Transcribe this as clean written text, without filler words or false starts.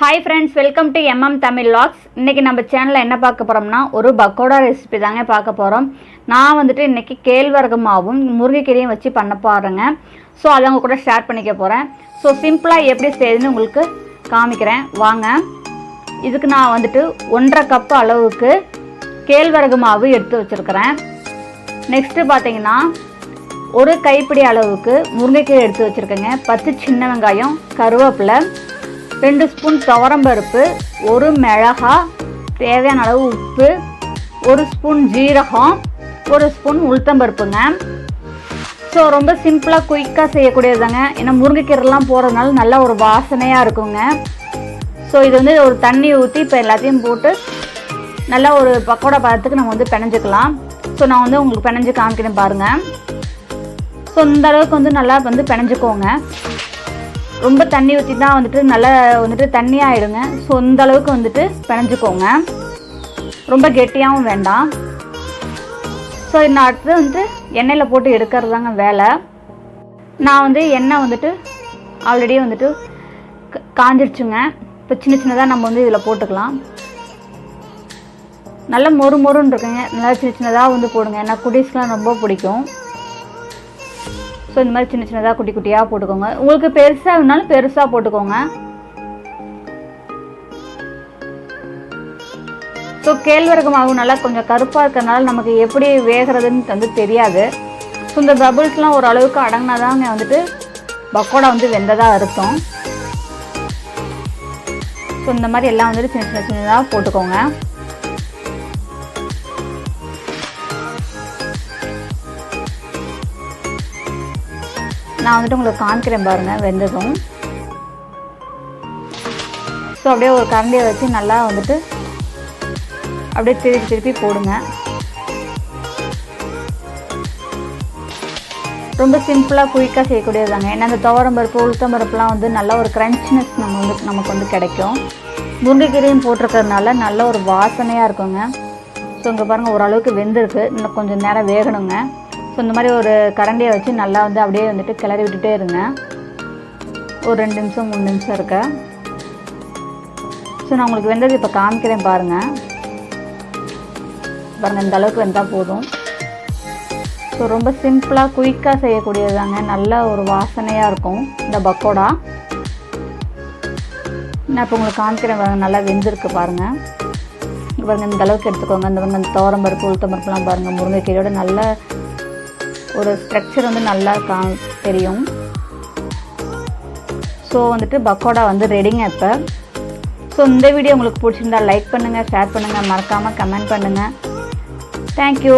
Hi friends, welcome to Tamil Vlogs. இன்னைக்கு நம்ம சேனல்ல என்ன பார்க்க போறோம்னா ஒரு பக்கோடா ரெசிபி தாங்க பார்க்க போறோம். நான் வந்துட்டு இன்னைக்கு கேழ்வரகு மாவும் முருங்கைக்கீரையும் வச்சு பண்ண போறேங்க. சோ அத உங்க கூட ஷேர் பண்ணிக்க போறேன். சோ சிம்பிளா எப்படி செய்யணும்னு உங்களுக்கு காமிக்கிறேன் வாங்க. இதுக்கு நான் வந்துட்டு 1.5 கப் அளவுக்கு கேழ்வரகு மாவு எடுத்து வச்சிருக்கேன். நெக்ஸ்ட் பாத்தீங்கன்னா ஒரு கைப்பிடி அளவுக்கு முருங்கைக்கீரை எடுத்து வச்சிருக்கேங்க. 10 சின்ன வெங்காயம், கருவேப்பிலை, 2 ஸ்பூன் துவரம்பருப்பு, 1 மிளகாய், தேவையான அளவு உப்பு, 1 ஸ்பூன் ஜீரகம், 1 ஸ்பூன் உளுத்தம்பருப்புங்க. ஸோ ரொம்ப சிம்பிளாக குயிக்காக செய்யக்கூடியதுதாங்க. ஏன்னா முருங்கைக்கீரைலாம் போடுறதுனால நல்ல ஒரு வாசனையாக இருக்குங்க. ஸோ இது வந்து ஒரு தண்ணி ஊற்றி இப்போ எல்லாத்தையும் போட்டு நல்லா ஒரு பக்கோடா பதத்துக்கு நம்ம வந்து பிணைஞ்சிக்கலாம். ஸோ நான் வந்து உங்களுக்கு பிணைஞ்சு காமிக்கிறேன் பாருங்கள். ஸோ இந்த அளவுக்கு வந்து நல்லா வந்து பிணைஞ்சிக்கோங்க. ரொம்ப தண்ணி ஊற்றி தான் வந்துட்டு நல்லா வந்துட்டு தண்ணி ஆகிடுங்க. ஸோ இந்த அளவுக்கு வந்துட்டு பிணைஞ்சிக்கோங்க. ரொம்ப கெட்டியாகவும் வேண்டாம். ஸோ நான் அடுத்து வந்துட்டு எண்ணெயில் போட்டு எடுக்கிறது தாங்க வேலை. நான் வந்து எண்ணெய் வந்துட்டு ஆல்ரெடி வந்துட்டு காஞ்சிடுச்சுங்க. இப்போ சின்ன சின்னதாக நம்ம வந்து இதில் போட்டுக்கலாம். நல்லா மொறுன்னு இருக்குங்க. நல்லா சின்ன சின்னதாக வந்து போடுங்க. ஏன்னா குட்டீஸ்லாம் ரொம்ப பிடிக்கும். ஸோ இந்த மாதிரி சின்ன சின்னதாக குட்டி குட்டியாக போட்டுக்கோங்க. உங்களுக்கு பெருசாக வேணாலும் பெருசாக போட்டுக்கோங்க. ஸோ கேழ்வரகு மாவு நல்லா கொஞ்சம் கருப்பாக இருக்கிறதுனால நமக்கு எப்படி வேகிறதுன்னு வந்து தெரியாது. ஸோ இந்த பபுள்ஸ்லாம் ஓரளவுக்கு அடங்கினாதாங்க வந்துட்டு பக்கோடா வந்து வெந்ததாக அர்த்தம். ஸோ இந்த மாதிரி எல்லாம் வந்துட்டு சின்ன சின்னதாக போட்டுக்கோங்க. நான் வந்துட்டு உங்களுக்கு காமிக்கிறேன் பாருங்கள் வெந்ததும். ஸோ அப்படியே ஒரு கரண்டியை வச்சு நல்லா வந்துட்டு அப்படியே திருப்பி போடுங்க. ரொம்ப சிம்பிளாக குயிக்காக செய்யக்கூடியதாங்க. ஏன்னா அந்த துவரம்பருப்பு உளுத்தம்பருப்புலாம் வந்து நல்ல ஒரு க்ரன்ச்சினஸ் நமக்கு வந்து கிடைக்கும். முருங்கைக்கீரையும் போட்டிருக்கிறதுனால நல்ல ஒரு வாசனையாக இருக்குங்க. ஸோ இங்கே பாருங்கள் ஓரளவுக்கு வெந்திருக்கு. இன்னும் கொஞ்சம் நேரம் வேகணுங்க. ஸோ இந்த மாதிரி ஒரு கரண்டியை வச்சு நல்லா வந்து அப்படியே வந்துட்டு கிளறி விட்டுட்டே இருங்க. ஒரு 2 நிமிஷம் 3 நிமிஷம் இருக்க. ஸோ நான் உங்களுக்கு வெந்தது இப்போ காமிக்கிறேன் பாருங்கள். இந்த அளவுக்கு வெந்தால் போதும். ஸோ ரொம்ப சிம்பிளாக குயிக்காக செய்யக்கூடியது தாங்க. நல்ல ஒரு வாசனையாக இருக்கும் இந்த பக்கோடா. நான் இப்போ உங்களுக்கு காமிக்கிறேன் பாருங்கள். நல்லா வெந்திருக்கு பாருங்கள். பாருங்கள் இந்த அளவுக்கு எடுத்துக்கோங்க. இந்த துவரம்பருப்பு உளுத்தம்பருப்புலாம் பாருங்கள் முருங்கைக்கீரையோட நல்ல ஒரு ஸ்ட்ரக்சர் வந்து நல்லா தெரியும். ஸோ வந்துட்டு பக்கோடா வந்து ரெடிங்க இப்போ. ஸோ இந்த வீடியோ உங்களுக்கு பிடிச்சிருந்தா லைக் பண்ணுங்கள், ஷேர் பண்ணுங்கள், மறக்காமல் கமெண்ட் பண்ணுங்கள். தேங்க்யூ.